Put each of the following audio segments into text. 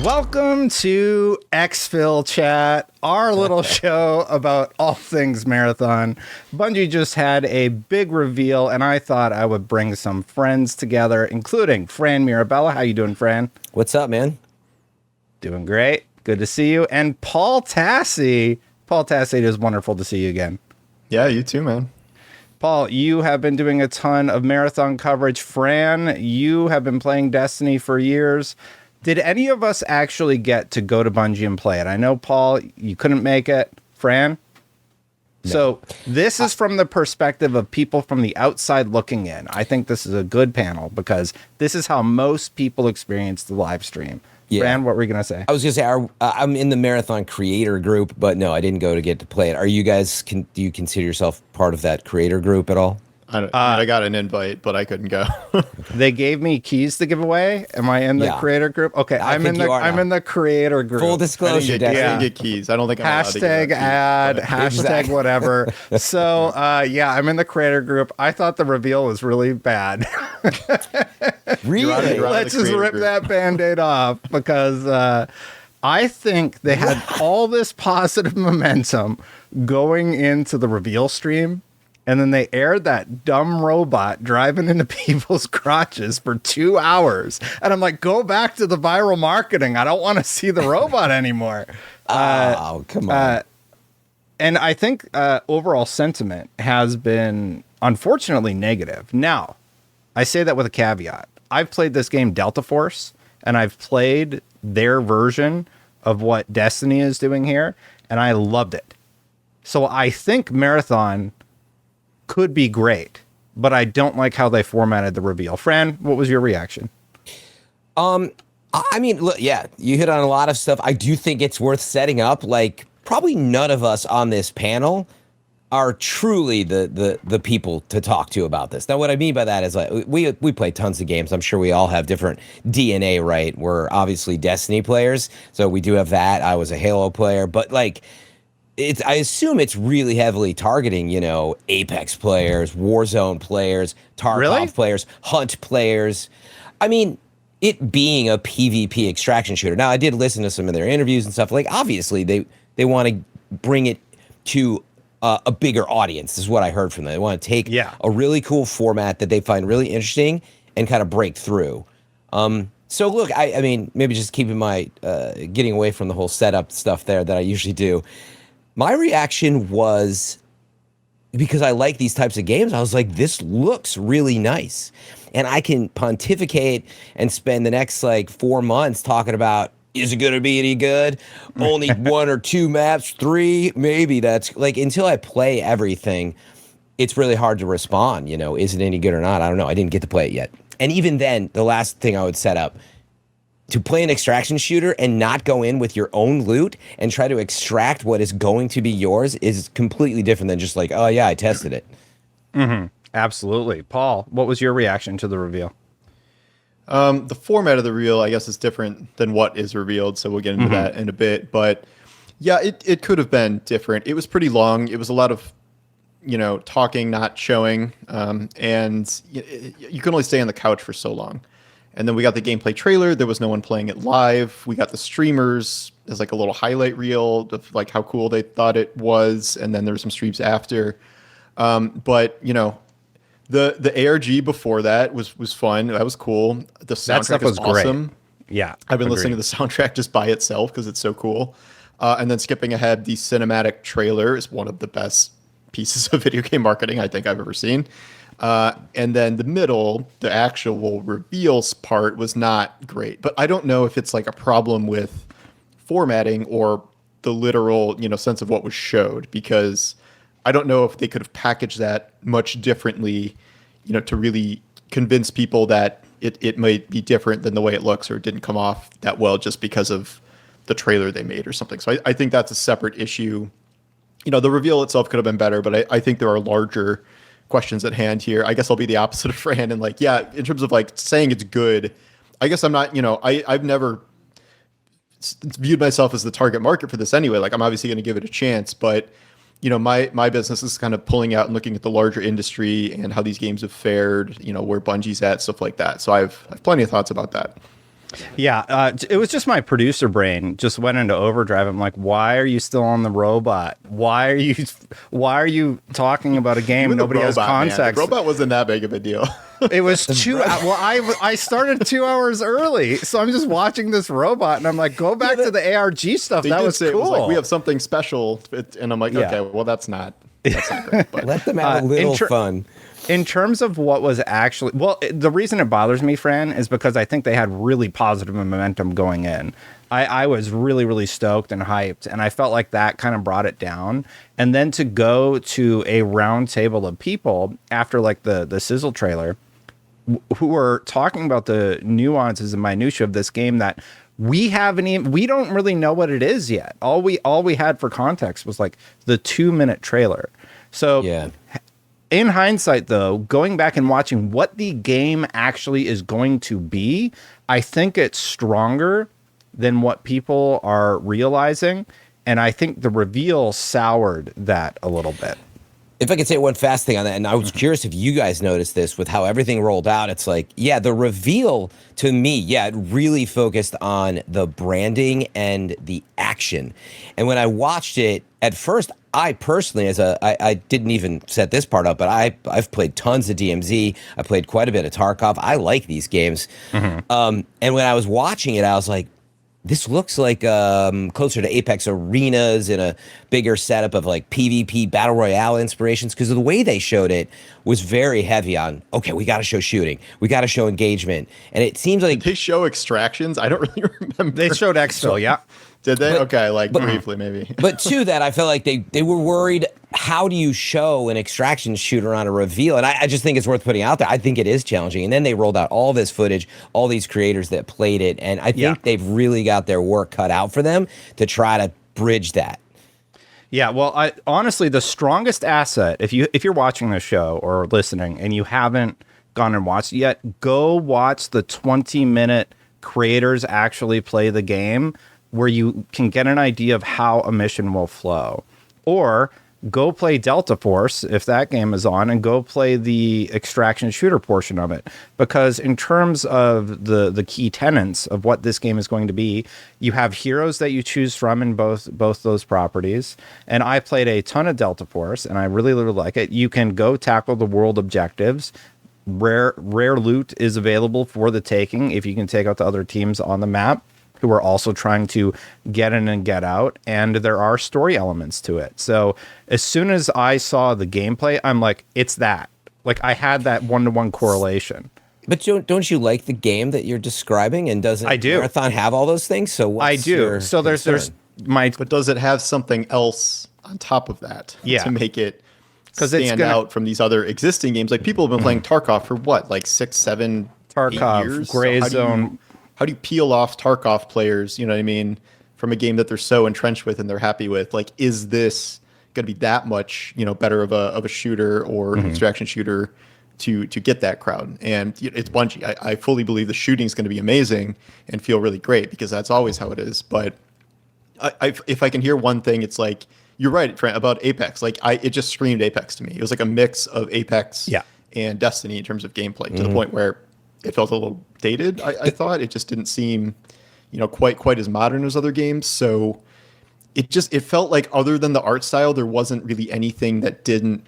Welcome to Exfill Chat, our little show about all things marathon. Bungie just had a big reveal, and I thought I would bring some friends together, including Fran Mirabella. How you doing, Fran? What's up, man? Doing great. Good to see you. And Paul Tassi. Paul Tassi, it is wonderful to see you again. Yeah, you too, man. Paul, you have been doing a ton of marathon coverage. Fran, you have been playing Destiny for years. Did any of us actually get to go to Bungie and play it? I know, Paul, you couldn't make it. Fran? No. So this is from the perspective of people from the outside looking in. I think this is a good panel because this is how most people experience the live stream. Yeah. Fran, what were you going to say? I was going to say, I'm in the marathon creator group, but no, I didn't go to get to play it. Are you guys, do you consider yourself part of that creator group at all? I got an invite, but I couldn't go. They gave me keys to give away. Am I in the creator group? Okay, I'm in the creator group. Full disclosure, I didn't get keys. I don't think I'm hashtag ad, hashtag whatever. So I'm in the creator group. I thought the reveal was really bad. Really? Let's just rip that Band-Aid off because I think they had all this positive momentum going into the reveal stream. And then they aired that dumb robot driving into people's crotches for 2 hours. And I'm like, go back to the viral marketing. I don't want to see the robot anymore. Come on. And I think overall sentiment has been unfortunately negative. Now, I say that with a caveat. I've played this game Delta Force, and I've played their version of what Destiny is doing here, and I loved it. So I think Marathon could be great, but I don't like how they formatted the reveal. Fran, what was your reaction? I mean, look, yeah, you hit on a lot of stuff. I do think it's worth setting up. Like, probably none of us on this panel are truly the people to talk to about this. Now, what I mean by that is, like, we play tons of games. I'm sure we all have different DNA, right? We're obviously Destiny players, so we do have that. I was a Halo player, but like, I assume it's really heavily targeting, Apex players, Warzone players, Tarkov players, Hunt players. I mean, it being a PvP extraction shooter. Now, I did listen to some of their interviews and stuff. Like, obviously, they want to bring it to a bigger audience, is what I heard from them. They want to take a really cool format that they find really interesting and kind of break through. So, look, I mean, maybe just keeping my getting away from the whole setup stuff there that I usually do. My reaction was, because I like these types of games, I was like, this looks really nice. And I can pontificate and spend the next 4 months talking about, is it going to be any good? Only 1 or 2 maps, 3, maybe. That's until I play everything, it's really hard to respond. Is it any good or not? I don't know. I didn't get to play it yet. And even then, the last thing I would set up, to play an extraction shooter and not go in with your own loot and try to extract what is going to be yours is completely different than just like, oh yeah, I tested it. Mm-hmm. Absolutely. Paul, what was your reaction to the reveal? The format of the reveal, I guess, is different than what is revealed, so we'll get into that in a bit. But yeah, it could have been different. It was pretty long. It was a lot of, talking, not showing, and you can only stay on the couch for so long. And then we got the gameplay trailer. There was no one playing it live. We got the streamers as a little highlight reel of how cool they thought it was. And then there were some streams after. But the ARG before that was fun. That was cool. The soundtrack is awesome. Great. Yeah, I've been listening to the soundtrack just by itself because it's so cool. And then skipping ahead, the cinematic trailer is one of the best pieces of video game marketing I think I've ever seen. And then the middle, the actual reveals part was not great. But I don't know if it's a problem with formatting or the literal, sense of what was showed, because I don't know if they could have packaged that much differently, to really convince people that it might be different than the way it looks, or it didn't come off that well just because of the trailer they made or something. So I think that's a separate issue. The reveal itself could have been better, but I think there are larger questions at hand here. I guess I'll be the opposite of Fran and in terms of saying it's good, I guess I'm not, I've never viewed myself as the target market for this anyway. I'm obviously going to give it a chance, but my business is kind of pulling out and looking at the larger industry and how these games have fared, where Bungie's at, stuff like that. So I've plenty of thoughts about that. Yeah, it was just my producer brain just went into overdrive. I'm like, why are you still on the robot? Why are you talking about a game nobody has context? Man. The robot wasn't that big of a deal. It was well, I started 2 hours early, so I'm just watching this robot, and I'm like, go back to the ARG stuff. That was cool. It was like, we have something special, and I'm like, okay, well, that's not great. But let them have a little fun. In terms of what was actually, the reason it bothers me, Fran, is because I think they had really positive momentum going in. I was really, really stoked and hyped, and I felt like that kind of brought it down. And then to go to a round table of people after like the sizzle trailer, who were talking about the nuances and minutia of this game that we don't really know what it is yet. All we had for context was like the 2-minute trailer. So yeah. In hindsight, though, going back and watching what the game actually is going to be, I think it's stronger than what people are realizing. And I think the reveal soured that a little bit. If I could say one fast thing on that, and I was curious if you guys noticed this with how everything rolled out. It's like, yeah, the reveal to me, it really focused on the branding and the action. And when I watched it, at first, I personally, I didn't even set this part up, but I've played tons of DMZ. I played quite a bit of Tarkov. I like these games. Mm-hmm. And when I was watching it, I was like, this looks like closer to Apex Arenas in a bigger setup of like PvP Battle Royale inspirations, because the way they showed it was very heavy on, okay, we got to show shooting. We got to show engagement. And it seems like... Did they show extractions? I don't really remember. They showed Exfil, yeah. Did they? Briefly, maybe. But to that, I felt like they were worried, how do you show an extraction shooter on a reveal? And I just think it's worth putting out there. I think it is challenging. And then they rolled out all this footage, all these creators that played it. And I think they've really got their work cut out for them to try to bridge that. Yeah, well, honestly, the strongest asset, if you're watching the show or listening and you haven't gone and watched it yet, go watch the 20-minute creators actually play the game, where you can get an idea of how a mission will flow. Or go play Delta Force, if that game is on, and go play the extraction shooter portion of it. Because in terms of the key tenets of what this game is going to be, you have heroes that you choose from in both those properties. And I played a ton of Delta Force, and I really, really like it. You can go tackle the world objectives. Rare loot is available for the taking if you can take out the other teams on the map who are also trying to get in and get out, and there are story elements to it. So as soon as I saw the gameplay, I'm like, it's that. Like, I had that one-to-one correlation. But don't you like the game that you're describing? And doesn't Marathon have all those things? So what's I do. So there's But does it have something else on top of that to make it stand out from these other existing games? Like, people have been playing Tarkov for what, like 6, 7, 8 years? Gray Zone. How do you peel off Tarkov players, you know what I mean, from a game that they're so entrenched with and they're happy with? Like, is this going to be that much, better of a shooter or an extraction shooter to get that crowd? And it's Bungie. I fully believe the shooting is going to be amazing and feel really great, because that's always how it is. But if I can hear one thing, it's like, you're right, Fran, about Apex. Like, it just screamed Apex to me. It was like a mix of Apex and Destiny in terms of gameplay, to the point where it felt a little dated. I thought it just didn't seem, quite as modern as other games. So it felt like, other than the art style, there wasn't really anything that didn't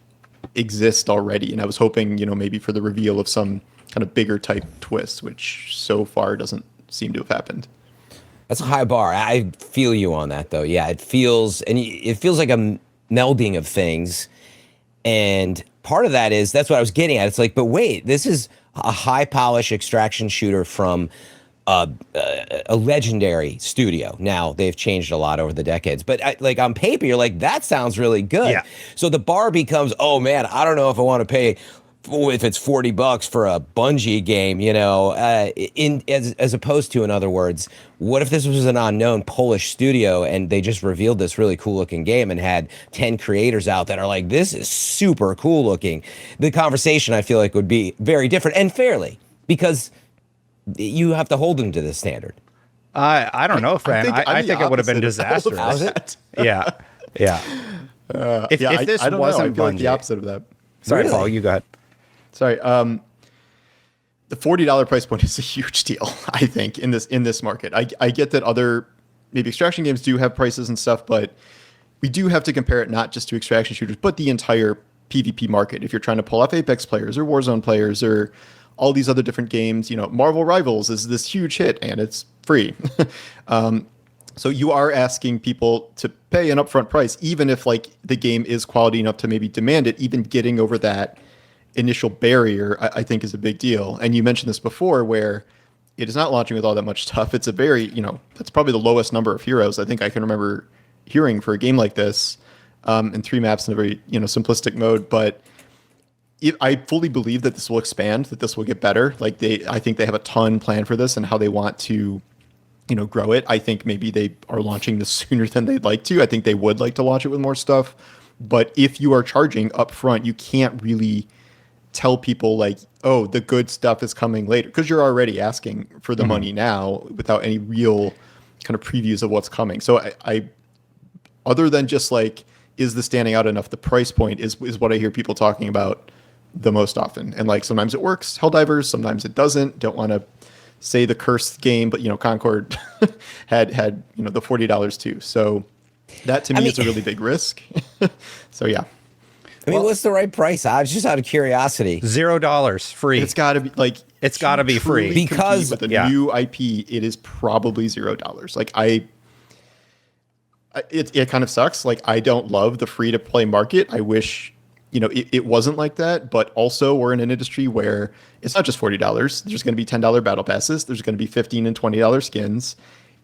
exist already. And I was hoping, maybe for the reveal of some kind of bigger type twist, which so far doesn't seem to have happened. That's a high bar. I feel you on that, though. Yeah, it feels like a melding of things. And part of that is, that's what I was getting at. It's like, but wait, this is a high polish extraction shooter from a legendary studio. Now they've changed a lot over the decades, but on paper, you're like, that sounds really good. Yeah. So the bar becomes, oh man, I don't know if I want to pay, if it's $40 for a Bungie game, as opposed to, in other words, what if this was an unknown Polish studio and they just revealed this really cool looking game and had 10 creators out that are like, this is super cool looking? The conversation, I feel like, would be very different, and fairly, because you have to hold them to this standard. I don't know, Fran. I think it would have been disastrous. How's it? Yeah. If this wasn't I feel like Bungie, the opposite of that. Sorry, Really? Paul, you go ahead. Sorry. the $40 price point is a huge deal, I think, in this market. I get that other maybe extraction games do have prices and stuff, but we do have to compare it not just to extraction shooters, but the entire PvP market. If you're trying to pull off Apex players or Warzone players or all these other different games, Marvel Rivals is this huge hit and it's free. So you are asking people to pay an upfront price, even if like the game is quality enough to maybe demand it. Even getting over that initial barrier, I think, is a big deal. And you mentioned this before, where it is not launching with all that much stuff. It's a very, that's probably the lowest number of heroes I think I can remember hearing for a game like this, and 3 maps in a very, simplistic mode. But I fully believe that this will expand, that this will get better. Like I think they have a ton planned for this and how they want to, grow it. I think maybe they are launching this sooner than they'd like to. I think they would like to launch it with more stuff. But if you are charging up front, you can't really tell people like, oh, the good stuff is coming later, because you're already asking for the money now without any real kind of previews of what's coming. So I other than just like, is this standing out enough? The price point is what I hear people talking about the most often. And like, sometimes it works, Helldivers, sometimes it doesn't. Don't want to say the cursed game, but Concord had the $40 too. So that to me is a really big risk. So yeah. I mean, what's the right price? I was just out of curiosity. $0 free. It's got to be like, it's got to be free, because with a new IP, it is probably $0. Like it kind of sucks. Like, I don't love the free to play market. I wish, it wasn't like that, but also we're in an industry where it's not just $40. There's going to be $10 battle passes. There's going to be $15 and $20 skins.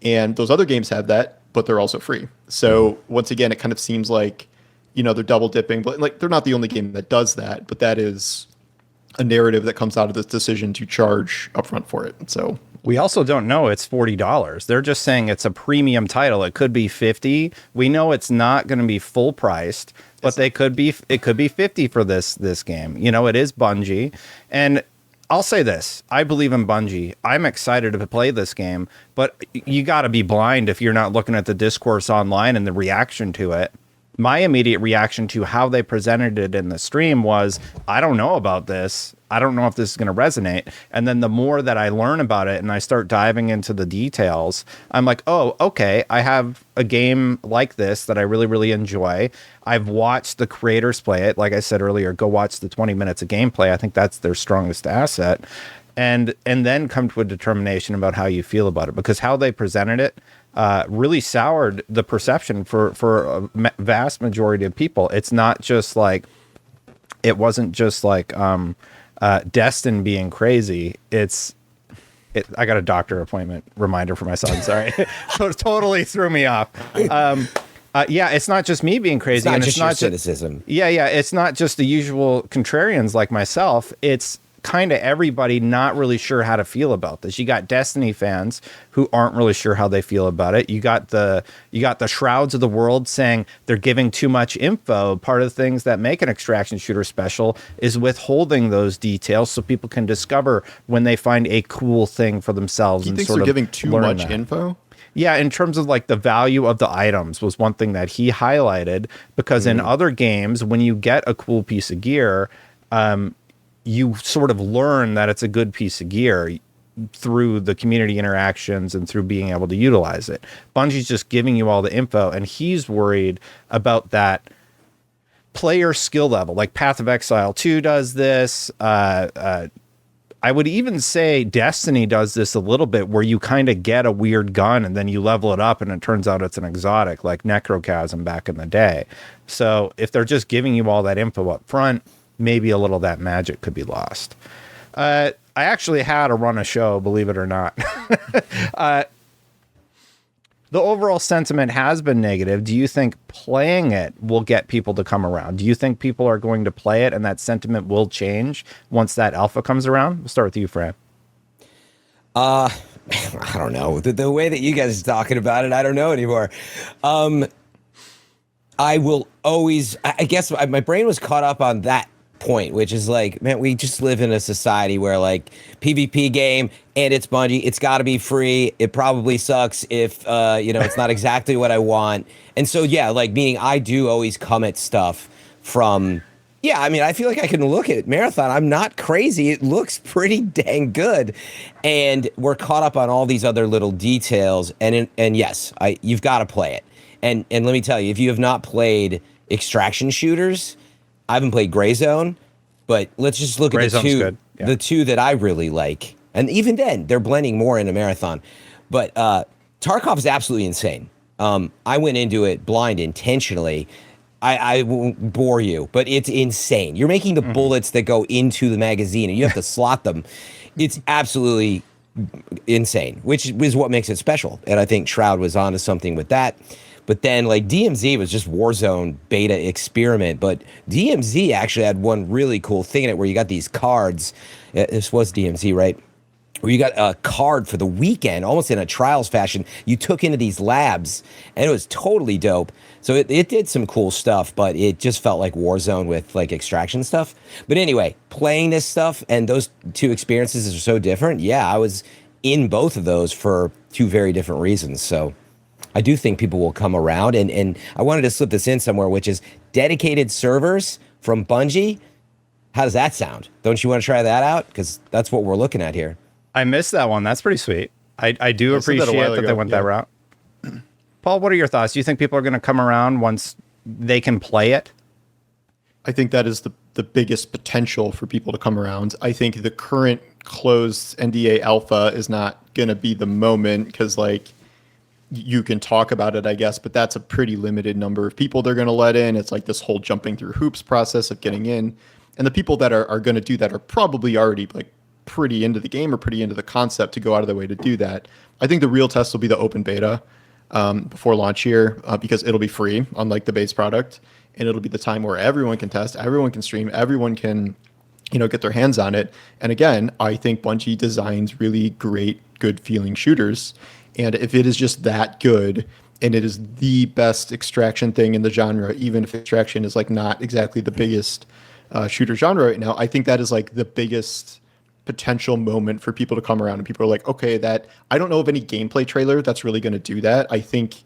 And those other games have that, but they're also free. So once again, it kind of seems like, they're double dipping, but like, they're not the only game that does that, but that is a narrative that comes out of this decision to charge upfront for it. So we also don't know it's $40. They're just saying it's a premium title. It could be $50. We know it's not going to be full priced, but it could be $50 for this game. It is Bungie. And I'll say this, I believe in Bungie. I'm excited to play this game, but you got to be blind if you're not looking at the discourse online and the reaction to it. My immediate reaction to how they presented it in the stream was, I don't know about this. I don't know if this is going to resonate. And then the more that I learn about it and I start diving into the details, I'm like, oh, okay, I have a game like this that I really, really enjoy. I've watched the creators play it. Like I said earlier, go watch the 20 minutes of gameplay. I think that's their strongest asset. And then come to a determination about how you feel about it, because how they presented it really soured the perception for a vast majority of people. It's not just like, it wasn't just like Destin being crazy. I got a doctor appointment reminder for my son. Sorry. So it totally threw me off. Yeah, it's not just me being crazy. It's not just cynicism. Yeah. It's not just the usual contrarians like myself. It's kind of everybody not really sure how to feel about this. You got Destiny fans who aren't really sure how they feel about it. You got the shrouds of the world saying they're giving too much info. Part of the things that make an extraction shooter special is withholding those details so people can discover when they find a cool thing for themselves. Do you think they're giving too much info? Yeah, in terms of like the value of the items was one thing that he highlighted, because in other games, when you get a cool piece of gear, you sort of learn that it's a good piece of gear through the community interactions and through being able to utilize it. Bungie's just giving you all the info, and he's worried about that player skill level. Like Path of Exile 2 does this. I would even say Destiny does this a little bit, where you kind of get a weird gun and then you level it up and it turns out it's an exotic, like Necrochasm back in the day. So if they're just giving you all that info up front, maybe a little of that magic could be lost. I actually had to run a show, believe it or not. The overall sentiment has been negative. Do you think playing it will get people to come around? Do you think people are going to play it and that sentiment will change once that alpha comes around? We'll start with you, Fran. I don't know. The way that you guys are talking about it, I don't know anymore. I will always, I guess my brain was caught up on that point, which is like, man, we just live in a society where like PvP game and it's Bungie, it's got to be free. It probably sucks if it's not exactly what I want. And so yeah, like, meaning I do always come at stuff from Yeah, I mean, I feel like I can look at Marathon. I'm not crazy. It looks pretty dang good, and we're caught up on all these other little details. And yes, you've got to play it. And let me tell you, if you have not played extraction shooters, I haven't played Gray Zone, but let's just look Gray at Zone's good. Yeah. the two that I really like. And even then, they're blending more into Marathon. But Tarkov is absolutely insane. I went into it blind intentionally. I won't bore you, but it's insane. You're making the bullets that go into the magazine, and you have to slot them. It's absolutely insane, which is what makes it special. And I think Shroud was onto something with that. But then, like, DMZ was just Warzone beta experiment. But DMZ actually had one really cool thing in it where you got these cards. This was DMZ, right? Where you got a card for the weekend, almost in a trials fashion. You took into these labs, and it was totally dope. So it did some cool stuff, but it just felt like Warzone with like extraction stuff. But anyway, playing this stuff and those two experiences are so different. Yeah, I was in both of those for two very different reasons. So I do think people will come around. And I wanted to slip this in somewhere, which is dedicated servers from Bungie. How does that sound? Don't you want to try that out? Because that's what we're looking at here. I missed that one. That's pretty sweet. I do appreciate that they went that route. Paul, what are your thoughts? Do you think people are going to come around once they can play it? I think that is the biggest potential for people to come around. I think the current closed NDA alpha is not going to be the moment because, like, you can talk about it, I guess, but that's a pretty limited number of people they're going to let in. It's like this whole jumping through hoops process of getting in. And the people that are going to do that are probably already, like, pretty into the game or pretty into the concept to go out of their way to do that. I think the real test will be the open beta before launch here because it'll be free, unlike the base product, and it'll be the time where everyone can test, everyone can stream, everyone can, get their hands on it. And again, I think Bungie designs really great, good feeling shooters, and if it is just that good and it is the best extraction thing in the genre, even if extraction is like not exactly the biggest shooter genre right now, I think that is like the biggest potential moment for people to come around and people are like, okay, that I don't know of any gameplay trailer that's really going to do that. I think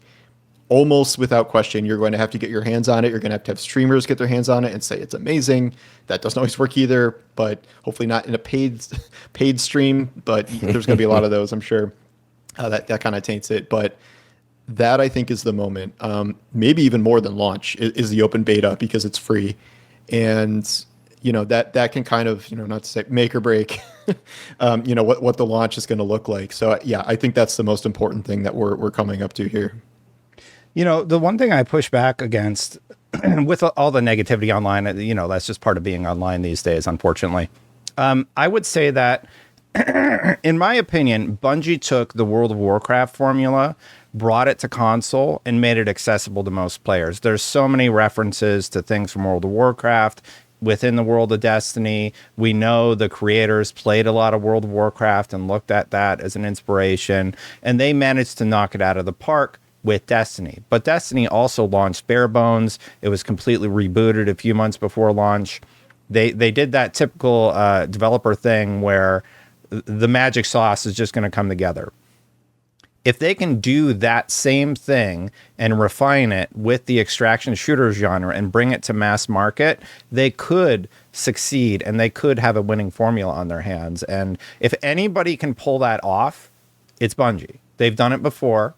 almost without question, you're going to have to get your hands on it. You're going to have streamers get their hands on it and say it's amazing. That doesn't always work either, but hopefully not in a paid stream, but there's going to be a lot of those, I'm sure. That kind of taints it. But that I think is the moment. Maybe even more than launch is the open beta because it's free. And that can kind of, not to say make or break, what the launch is going to look like. So yeah, I think that's the most important thing that we're coming up to here. The one thing I push back against with all the negativity online, that's just part of being online these days, unfortunately. I would say that in my opinion, Bungie took the World of Warcraft formula, brought it to console, and made it accessible to most players. There's so many references to things from World of Warcraft within the world of Destiny. We know the creators played a lot of World of Warcraft and looked at that as an inspiration, and they managed to knock it out of the park with Destiny. But Destiny also launched bare bones. It was completely rebooted a few months before launch. They did that typical developer thing where the magic sauce is just going to come together. If they can do that same thing and refine it with the extraction shooter genre and bring it to mass market, they could succeed and they could have a winning formula on their hands. And if anybody can pull that off, it's Bungie. They've done it before.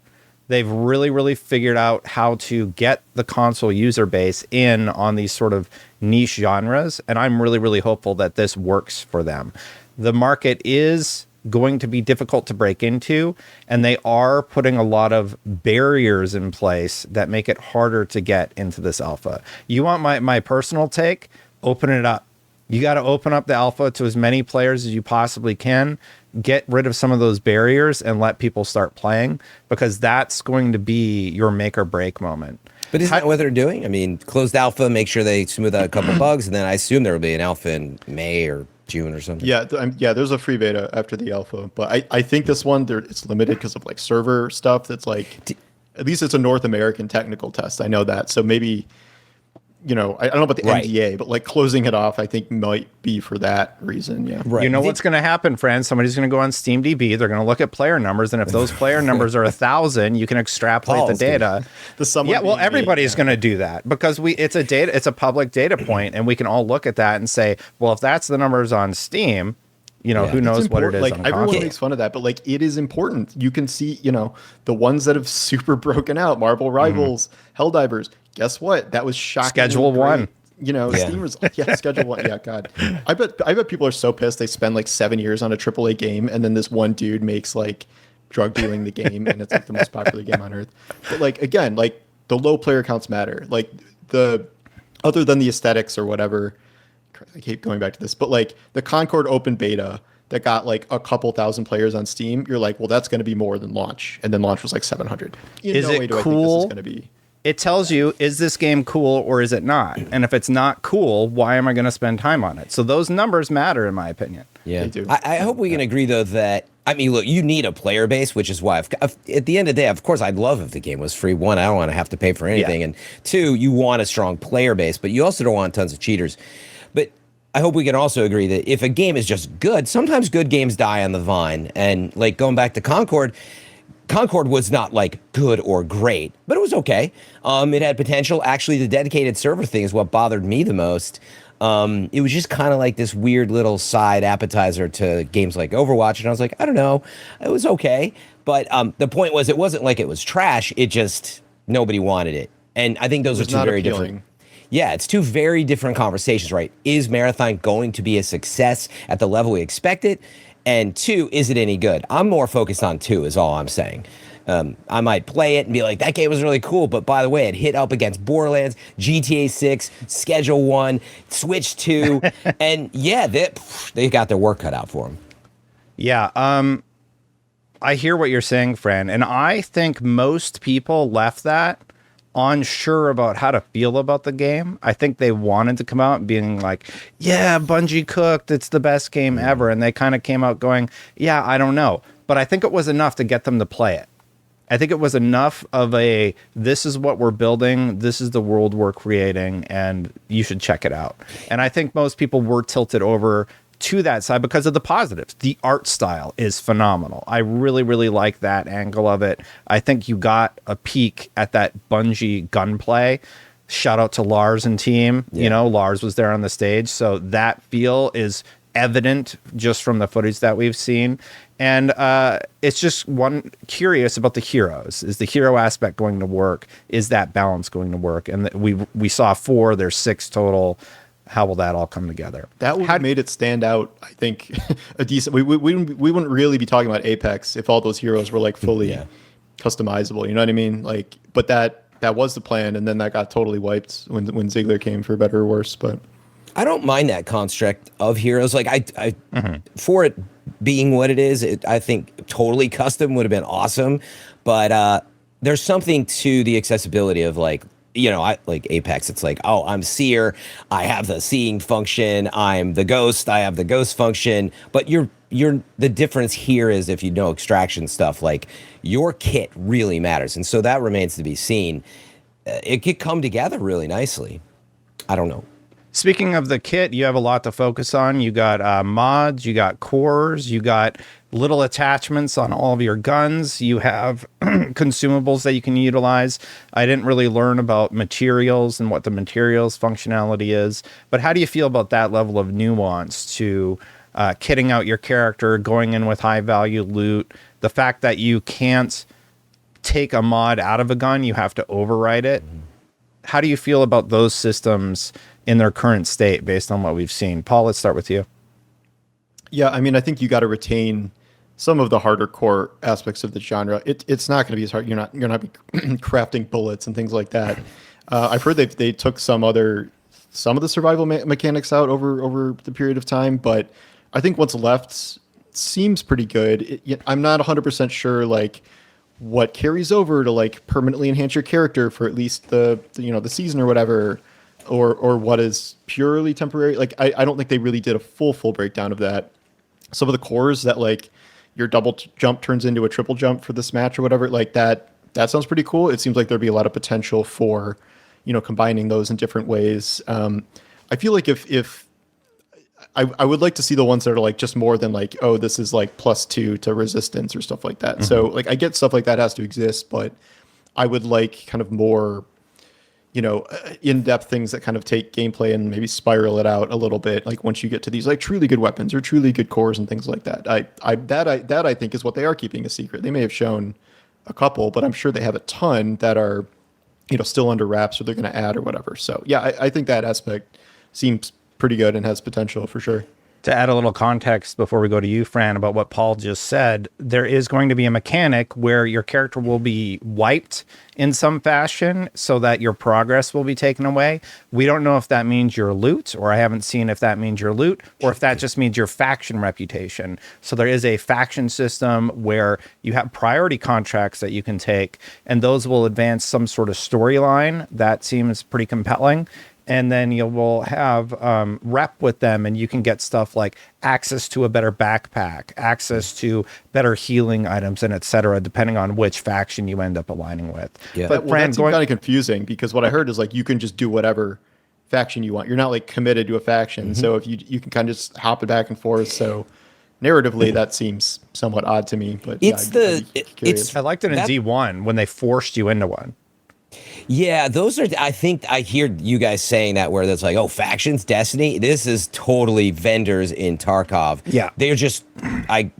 They've really, really figured out how to get the console user base in on these sort of niche genres. And I'm really, really hopeful that this works for them. The market is going to be difficult to break into, and they are putting a lot of barriers in place that make it harder to get into this alpha. You want my personal take? Open it up. You got to open up the alpha to as many players as you possibly can. Get rid of some of those barriers and let people start playing, because that's going to be your make or break moment. But isn't that what they're doing? I mean, closed alpha, make sure they smooth out a couple bugs, and then I assume there will be an alpha in May or June or something. Yeah, there's a free beta after the alpha, but I think this one it's limited because of like server stuff. That's like, at least it's a North American technical test. I know that, so maybe I don't know about the Right. NDA, but like closing it off, I think might be for that reason. Yeah. Right. You know what's going to happen, friends? Somebody's going to go on SteamDB. They're going to look at player numbers, and if those player numbers are 1,000, you can extrapolate Paul's the data. someone Yeah, well, being me, everybody's going to do that because it's a public data point, and we can all look at that and say, well, if that's the numbers on Steam, Yeah. who It's knows what it is Like on everyone console. makes fun of that, but like it is important. You can see, the ones that have super broken out, Marble Rivals, Helldivers. Guess what? That was shocking. Schedule one. Steam results. Yeah, Schedule One. Yeah, God. I bet people are so pissed they spend like 7 years on a AAA game, and then this one dude makes like drug dealing the game, and it's like the most popular game on earth. But like again, like the low player counts matter. Like the other than the aesthetics or whatever. I keep going back to this, but like the Concord open beta that got like a couple thousand players on Steam, you're like, well, that's going to be more than launch, and then launch was like 700. Is no it way do I think this cool? is going to be. It tells you, is this game cool or is it not? And if it's not cool, why am I going to spend time on it? So those numbers matter, in my opinion. Yeah. They do. I hope we can agree, though, that, I mean, look, you need a player base, which is why, at the end of the day, of course, I'd love if the game was free. One, I don't want to have to pay for anything. Yeah. And two, you want a strong player base, but you also don't want tons of cheaters. But I hope we can also agree that if a game is just good, sometimes good games die on the vine. And like going back to Concord was not like good or great, but it was okay. It had potential. Actually, the dedicated server thing is what bothered me the most. It was just kind of like this weird little side appetizer to games like Overwatch. And I was like, I don't know. It was okay. But the point was, it wasn't like it was trash. It just, nobody wanted it. And I think those are two very different. Yeah, it's two very different conversations, right? Is Marathon going to be a success at the level we expect it? And two, is it any good? I'm more focused on two, is all I'm saying. I might play it and be like, that game was really cool, but by the way, it hit up against Borderlands, GTA 6, Schedule 1, Switch 2, and yeah, they got their work cut out for them. Yeah, I hear what you're saying, Fran, and I think most people left that unsure about how to feel about the game. I think they wanted to come out being like, yeah, Bungie cooked, it's the best game ever, and they kind of came out going, yeah, I don't know. But I think it was enough to get them to play it. I think it was enough of this is what we're building, this is the world we're creating, and you should check it out. And I think most people were tilted over to that side because of the positives. The art style is phenomenal. I really, really like that angle of it. I think you got a peek at that Bungie gunplay. Shout out to Lars and team. Yeah. Lars was there on the stage. So that feel is evident just from the footage that we've seen. And it's just curious about the heroes. Is the hero aspect going to work? Is that balance going to work? And we saw 4, there's 6 total. How will that all come together? That would have made it stand out, I think, a decent. We wouldn't really be talking about Apex if all those heroes were like fully customizable. You know what I mean? Like, but that was the plan, and then that got totally wiped when Ziegler came, for better or worse. But I don't mind that construct of heroes. Like I for it being what it is, I think totally custom would have been awesome. But there's something to the accessibility of like, I like Apex. It's like, oh, I'm Seer. I have the seeing function. I'm the Ghost. I have the Ghost function. But the difference here is if you know extraction stuff, like your kit really matters, and so that remains to be seen. It could come together really nicely. I don't know. Speaking of the kit, you have a lot to focus on. You got mods, you got cores, you got little attachments on all of your guns. You have consumables that you can utilize. I didn't really learn about materials and what the materials functionality is, but how do you feel about that level of nuance to kitting out your character, going in with high value loot, the fact that you can't take a mod out of a gun, you have to override it. How do you feel about those systems in their current state based on what we've seen? Paul, let's start with you. yeah, I mean, I think you got to retain some of the harder core aspects of the genre. It's not going to be as hard. You're not be crafting bullets and things like that. I've heard they took some of the survival mechanics out over the period of time, but I think what's left seems pretty good. I'm not 100% sure like what carries over to like permanently enhance your character for at least the season or whatever, or what is purely temporary. Like I don't think they really did a full breakdown of that. Some of the cores that like your double jump turns into a triple jump for this match or whatever, like that sounds pretty cool. It seems like there'd be a lot of potential for, combining those in different ways. I feel like if I would like to see the ones that are like just more than like, oh, this is like +2 to resistance or stuff like that. So like I get stuff like that has to exist, but I would like kind of more, in-depth things that kind of take gameplay and maybe spiral it out a little bit. Like once you get to these like truly good weapons or truly good cores and things like that. I think is what they are keeping a secret. They may have shown a couple, but I'm sure they have a ton that are, still under wraps or they're going to add or whatever. So yeah, I think that aspect seems pretty good and has potential for sure. To add a little context before we go to you, Fran, about what Paul just said, there is going to be a mechanic where your character will be wiped in some fashion so that your progress will be taken away. We don't know if that means your loot, or I haven't seen if that means your loot, or if that just means your faction reputation. So there is a faction system where you have priority contracts that you can take, and those will advance some sort of storyline that seems pretty compelling. And then you will have rep with them, and you can get stuff like access to a better backpack, access to better healing items, and etc., depending on which faction you end up aligning with. Yeah. But That seems kind of confusing because what I heard is like you can just do whatever faction you want. You're not like committed to a faction. So if you can kind of just hop it back and forth. So narratively, that seems somewhat odd to me. But It's I liked it in D1 when they forced you into one. Yeah, those are, I think I hear you guys saying that where that's like, oh, factions, Destiny. This is totally vendors in Tarkov. Yeah. They're just,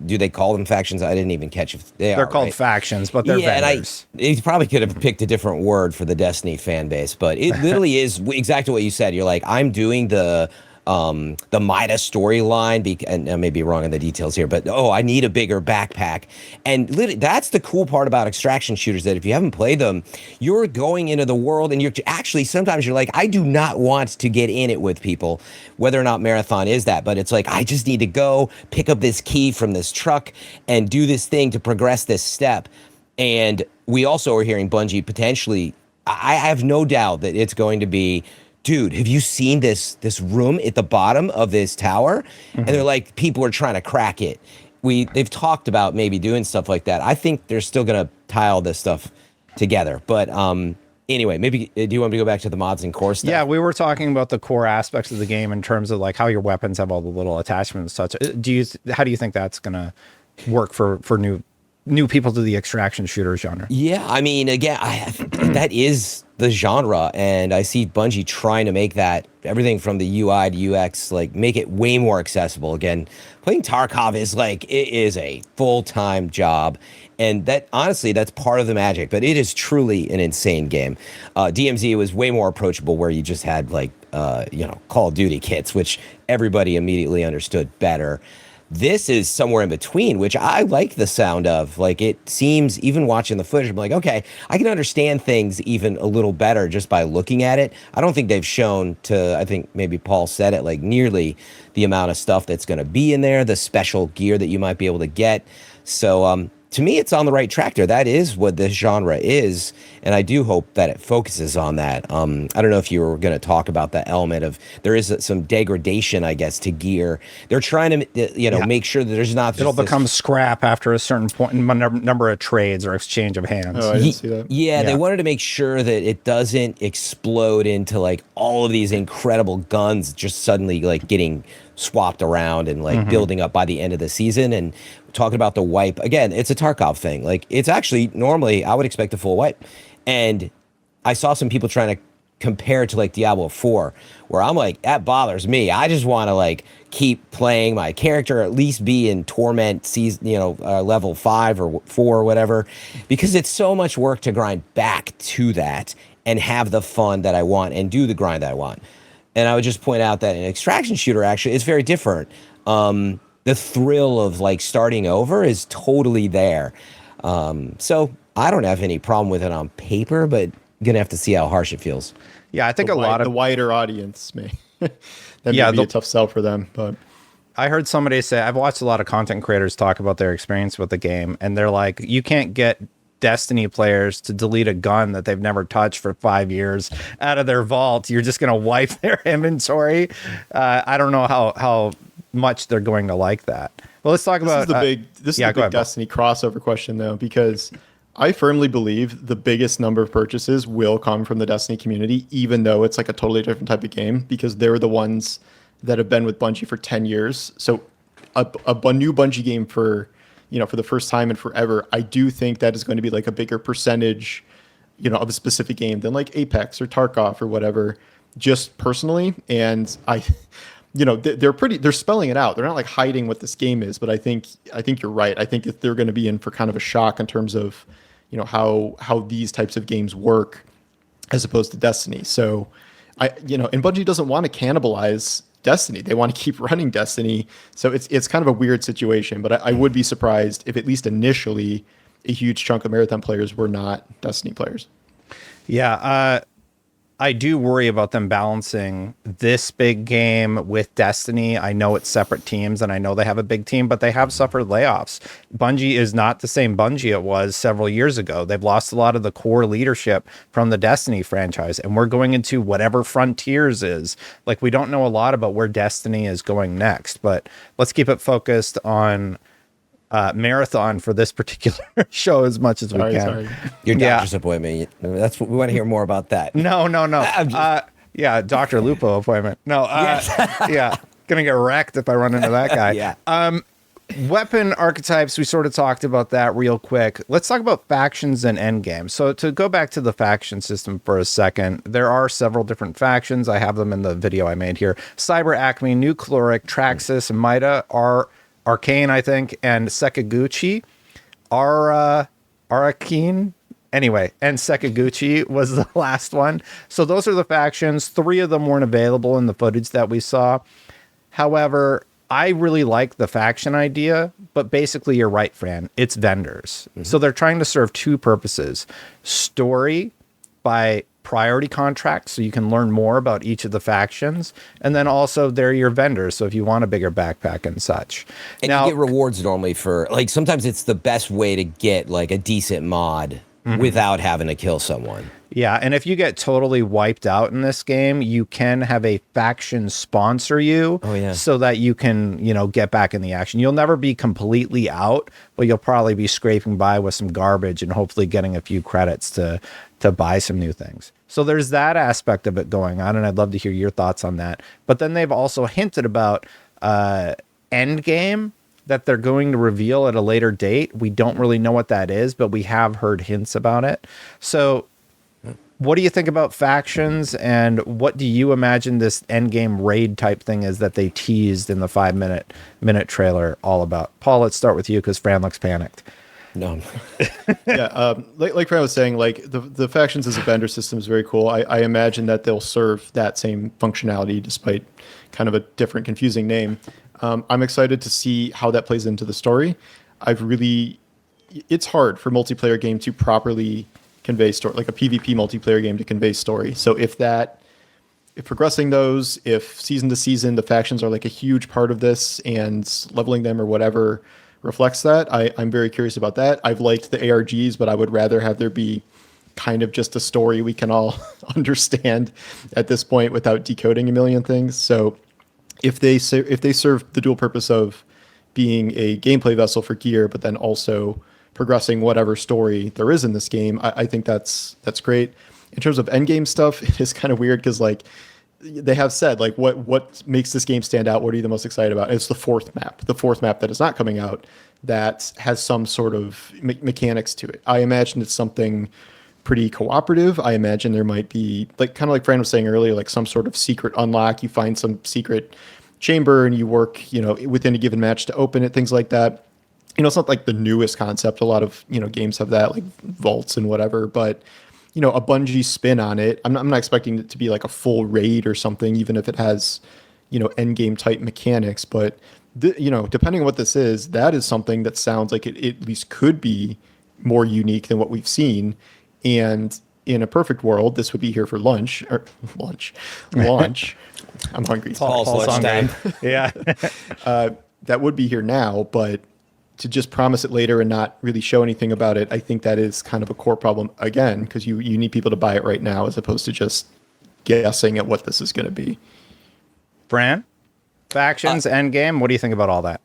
do they call them factions? I didn't even catch if They're called factions, but they're vendors. And he probably could have picked a different word for the Destiny fan base, but it literally is exactly what you said. You're like, I'm doing the Midas storyline, and I may be wrong in the details here, but I need a bigger backpack. And literally, that's the cool part about extraction shooters, that if you haven't played them, you're going into the world and you're actually, sometimes you're like, I do not want to get in it with people, whether or not Marathon is that, but it's like, I just need to go pick up this key from this truck and do this thing to progress this step. And we also are hearing Bungie potentially, I have no doubt that it's going to be, dude, have you seen this room at the bottom of this tower? And they're like, people are trying to crack it. They've talked about maybe doing stuff like that. I think they're still going to tie all this stuff together. But anyway, maybe do you want me to go back to the mods and core stuff? Yeah, we were talking about the core aspects of the game in terms of like how your weapons have all the little attachments and such. How do you think that's going to work for new people to the extraction shooter genre? Yeah, I mean, again, that is the genre, and I see Bungie trying to make that, everything from the UI to UX, like make it way more accessible. Again, playing Tarkov is like, it is a full-time job, and that, honestly, that's part of the magic, but it is truly an insane game. DMZ was way more approachable, where you just had like, Call of Duty kits, which everybody immediately understood better. This is somewhere in between, which I like the sound of. Like, it seems, even watching the footage, I'm like, okay, I can understand things even a little better just by looking at it. I don't think they've shown to, I think maybe Paul said it, like nearly the amount of stuff that's going to be in there, the special gear that you might be able to get. So, to me, it's on the right track there. That is what this genre is, and I do hope that it focuses on that. I don't know if you were going to talk about that element of, there is some degradation, I guess, to gear. They're trying to, make sure that there's not. It'll become scrap after a certain point in number of trades or exchange of hands. Oh, I didn't see that. Yeah, they wanted to make sure that it doesn't explode into like all of these incredible guns just suddenly like getting swapped around and like building up by the end of the season. And talking about the wipe again, it's a Tarkov thing. Like, it's actually, normally I would expect a full wipe, and I saw some people trying to compare it to like Diablo 4, where I'm like, that bothers me. I just want to like keep playing my character, at least be in Torment season, level 5 or 4 or whatever, because it's so much work to grind back to that and have the fun that I want and do the grind that I want. And I would just point out that an extraction shooter actually is very different. The thrill of like starting over is totally there. So I don't have any problem with it on paper, but gonna have to see how harsh it feels. Yeah, I think a lot of the wider audience may that may be a tough sell for them. But I heard somebody say, I've watched a lot of content creators talk about their experience with the game, and they're like, you can't get Destiny players to delete a gun that they've never touched for 5 years out of their vault. You're just going to wipe their inventory. I don't know how much they're going to like that. Well, let's talk about this is the big Destiny crossover question, though, because I firmly believe the biggest number of purchases will come from the Destiny community, even though it's like a totally different type of game, because they're the ones that have been with Bungie for 10 years. So a new Bungie game for, for the first time in forever, I do think that is going to be like a bigger percentage, of a specific game than like Apex or Tarkov or whatever, just personally. And they're spelling it out. They're not like hiding what this game is, but I think you're right. I think that they're going to be in for kind of a shock in terms of, how these types of games work as opposed to Destiny. So and Bungie doesn't want to cannibalize Destiny. They want to keep running Destiny. So it's kind of a weird situation, but I would be surprised if at least initially a huge chunk of Marathon players were not Destiny players. Yeah. I do worry about them balancing this big game with Destiny. I know it's separate teams and I know they have a big team, but they have suffered layoffs. Bungie is not the same Bungie it was several years ago. They've lost a lot of the core leadership from the Destiny franchise, and we're going into whatever Frontiers is. Like, we don't know a lot about where Destiny is going next, but let's keep it focused on Marathon for this particular show as much as we can. Sorry. Your doctor's appointment. That's what we want to hear more about that. No. Yeah, Dr. Lupo appointment. No, yeah, gonna get wrecked if I run into that guy. Yeah. Weapon archetypes, we sort of talked about that real quick. Let's talk about factions and endgame. So to go back to the faction system for a second, there are several different factions. I have them in the video I made here. Cyber Acme, Nuclearic, Traxxas, Mida are Arcane, I think, and Sekaguchi are Arakeen. Anyway, and Sekaguchi was the last one. So those are the factions. 3 of them weren't available in the footage that we saw. However, I really like the faction idea, but basically you're right, Fran. It's vendors. Mm-hmm. So they're trying to serve 2 purposes. Story by priority contracts, so you can learn more about each of the factions, and then also they're your vendors, so if you want a bigger backpack and such. And now, you get rewards normally for, like, sometimes it's the best way to get like a decent mod without having to kill someone. Yeah, and if you get totally wiped out in this game, you can have a faction sponsor you so that you can, get back in the action. You'll never be completely out, but you'll probably be scraping by with some garbage and hopefully getting a few credits to buy some new things. So there's that aspect of it going on, and I'd love to hear your thoughts on that. But then they've also hinted about Endgame that they're going to reveal at a later date. We don't really know what that is, but we have heard hints about it. So what do you think about factions, and what do you imagine this Endgame raid type thing is that they teased in the 5-minute trailer all about? Paul, let's start with you because Fran looks panicked. No. Yeah, like Fran was saying, like the factions as a vendor system is very cool. I imagine that they'll serve that same functionality despite kind of a different, confusing name. I'm excited to see how that plays into the story. It's hard for multiplayer game to properly convey story, like a PvP multiplayer game to convey story. So if progressing those, if season to season the factions are like a huge part of this and leveling them or whatever reflects that, I'm very curious about that. I've liked the ARGs, but I would rather have there be kind of just a story we can all understand at this point without decoding a million things. So if they serve the dual purpose of being a gameplay vessel for gear, but then also progressing whatever story there is in this game, I think that's great. In terms of endgame stuff, it is kind of weird because like they have said like what makes this game stand out, what are you the most excited about? It's the fourth map that is not coming out that has some sort of mechanics to it. I imagine it's something pretty cooperative. I imagine there might be like kind of like Fran was saying earlier, like some sort of secret unlock. You find some secret chamber and you work within a given match to open it, things like that. It's not like the newest concept. A lot of games have that, like vaults and whatever, but a Bungie spin on it. I'm not expecting it to be like a full raid or something, even if it has, end game type mechanics. But depending on what this is, that is something that sounds like it at least could be more unique than what we've seen. And in a perfect world, this would be here for launch. I'm hungry. Paul's lunchtime. Yeah. That would be here now, but to just promise it later and not really show anything about it, I think that is kind of a core problem again, because you need people to buy it right now as opposed to just guessing at what this is going to be. Fran, factions, endgame. What do you think about all that?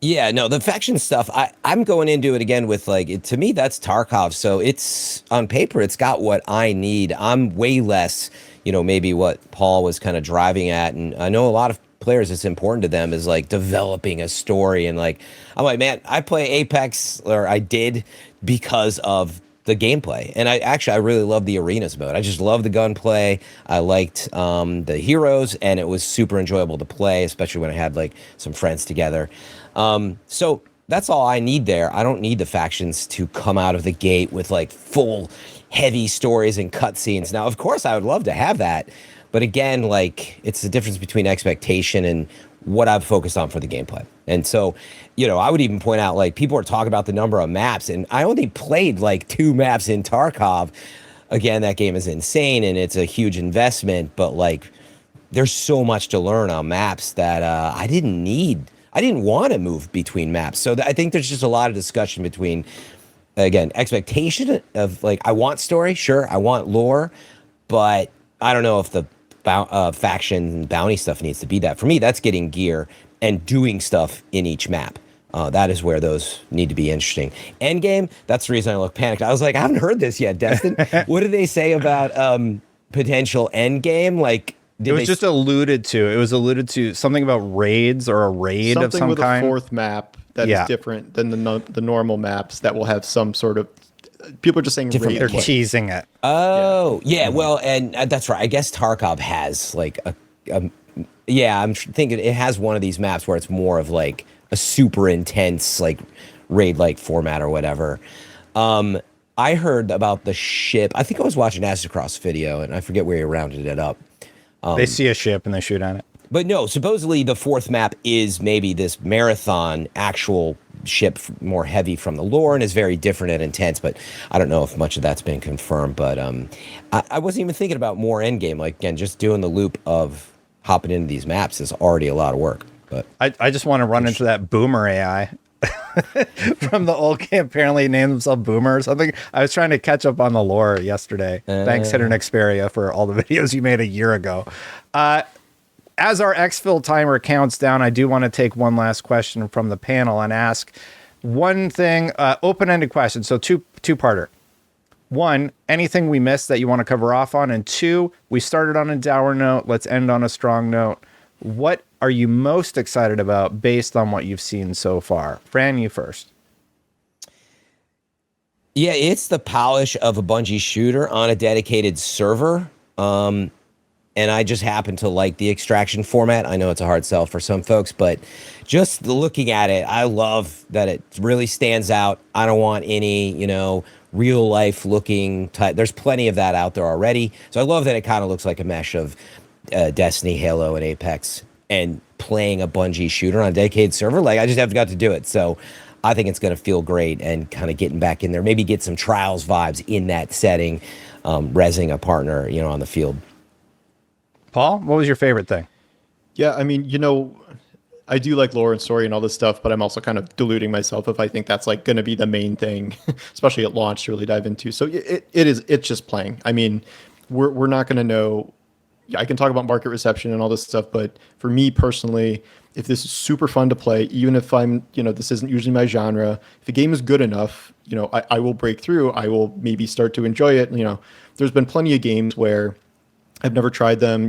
Yeah, no, the faction stuff, I'm going into it again with like, to me, that's Tarkov. So it's on paper, it's got what I need. I'm way less, maybe what Paul was kind of driving at. And I know a lot of players, it's important to them is like developing a story. And like, I'm like, man, I play Apex, or I did, because of the gameplay. And I really love the arenas mode. I just love the gunplay. I liked the heroes, and it was super enjoyable to play, especially when I had like some friends together. So that's all I need there. I don't need the factions to come out of the gate with like full heavy stories and cutscenes. Now, of course, I would love to have that. But again, like, it's the difference between expectation and what I've focused on for the gameplay. And so, I would even point out, like, people are talking about the number of maps, and I only played like 2 maps in Tarkov. Again, that game is insane and it's a huge investment, but like, there's so much to learn on maps that I didn't want to move between maps. So I think there's just a lot of discussion between, again, expectation of like, I want story, sure, I want lore, but I don't know if the faction and bounty stuff needs to be that. For me, that's getting gear and doing stuff in each map. That is where those need to be interesting. Endgame, that's the reason I look panicked. I was like, I haven't heard this yet, Destin. What did they say about potential endgame? Like, It was just alluded to. It was alluded to something about raids or a raid something of some with kind. a 4th map that is different than the normal maps that will have some sort of. People are just saying Different raid. They're mechanic. teasing it. Oh, yeah. Well, and that's right. I guess Tarkov has like I'm thinking it has one of these maps where it's more of like a super intense like raid like format or whatever. I heard about the ship. I think I was watching Acid Cross video, and I forget where he rounded it up. They see a ship and they shoot at it. But no, supposedly the 4th map is maybe this marathon actual ship, more heavy from the lore, and is very different and intense. But I don't know if much of that's been confirmed. But I wasn't even thinking about more endgame. Like, again, just doing the loop of hopping into these maps is already a lot of work. But I just want to run into that Boomer AI from the old game. Apparently he named himself Boomer or something. I was trying to catch up on the lore yesterday. Thanks, Hidden Xperia, for all the videos you made a year ago. As our Exfil timer counts down, I do want to take one last question from the panel and ask one thing, open-ended question. So two-parter. 1, anything we missed that you want to cover off on? And 2, we started on a dour note. Let's end on a strong note. What are you most excited about based on what you've seen so far? Fran, you first. yeah, it's the polish of a Bungie shooter on a dedicated server. And I just happen to like the extraction format. I know it's a hard sell for some folks, but just looking at it, I love that it really stands out. I don't want any, real life looking type. There's plenty of that out there already. So I love that it kind of looks like a mesh of Destiny, Halo, and Apex, and playing a Bungie shooter on a dedicated server. Like, I just have got to do it. So I think it's going to feel great, and kind of getting back in there, maybe get some Trials vibes in that setting, rezzing a partner, on the field. Paul, what was your favorite thing? Yeah, I mean, I do like lore and story and all this stuff, but I'm also kind of deluding myself if I think that's like going to be the main thing, especially at launch, to really dive into. So it's just playing. I mean, we're not going to know. I can talk about market reception and all this stuff, but for me personally, if this is super fun to play, even if this isn't usually my genre, if a game is good enough, I will break through. I will maybe start to enjoy it. There's been plenty of games where I've never tried them,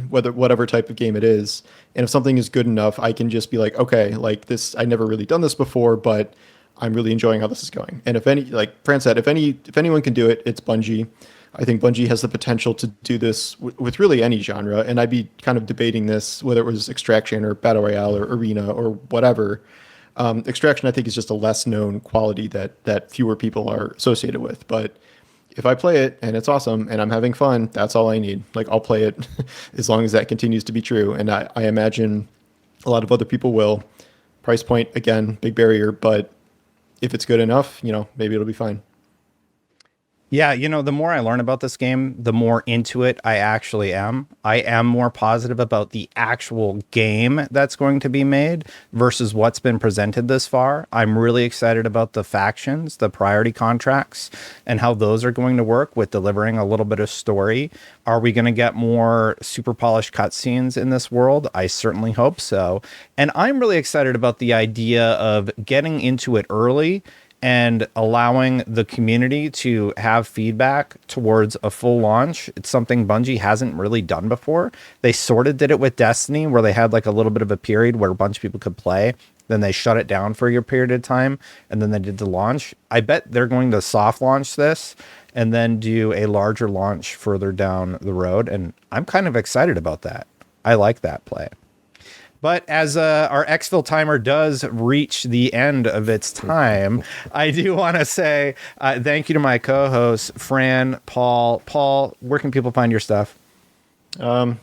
whatever type of game it is. And if something is good enough, I can just be like, okay, like this, I never really done this before, but I'm really enjoying how this is going. And like Fran said, if anyone can do it, it's Bungie. I think Bungie has the potential to do this with really any genre. And I'd be kind of debating this, whether it was Extraction or Battle Royale or Arena or whatever. Extraction, I think, is just a less known quality that fewer people are associated with. But if I play it and it's awesome and I'm having fun, that's all I need. Like, I'll play it as long as that continues to be true. And I imagine a lot of other people will. Price point, again, big barrier, but if it's good enough, maybe it'll be fine. Yeah, the more I learn about this game, the more into it I actually am. I am more positive about the actual game that's going to be made versus what's been presented this far. I'm really excited about the factions, the priority contracts, and how those are going to work with delivering a little bit of story. Are we going to get more super polished cutscenes in this world? I certainly hope so. And I'm really excited about the idea of getting into it early and allowing the community to have feedback towards a full launch. It's something Bungie hasn't really done before. They sort of did it with Destiny, where they had like a little bit of a period where a bunch of people could play. Then they shut it down for a period of time, and then they did the launch. I bet they're going to soft launch this and then do a larger launch further down the road. And I'm kind of excited about that. I like that play. But as our Exfil timer does reach the end of its time, I do want to say thank you to my co-hosts, Fran, Paul. Paul, where can people find your stuff?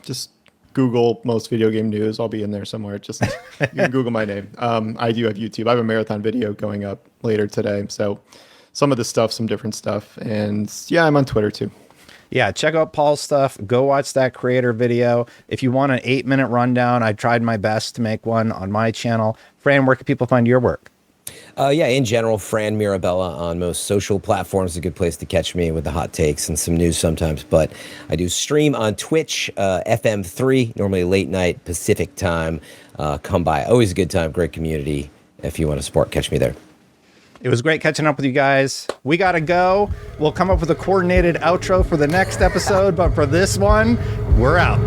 Just Google most video game news. I'll be in there somewhere. Just you can Google my name. I do have YouTube. I have a marathon video going up later today. So some of the stuff, some different stuff. And yeah, I'm on Twitter too. Yeah, check out Paul's stuff. Go watch that creator video. If you want an 8-minute rundown, I tried my best to make one on my channel. Fran, where can people find your work? In general, Fran Mirabella on most social platforms is a good place to catch me with the hot takes and some news sometimes. But I do stream on Twitch, FM3, normally late night Pacific time. Come by. Always a good time, great community. If you want to support, catch me there. It was great catching up with you guys. We got to go. We'll come up with a coordinated outro for the next episode, but for this one, we're out.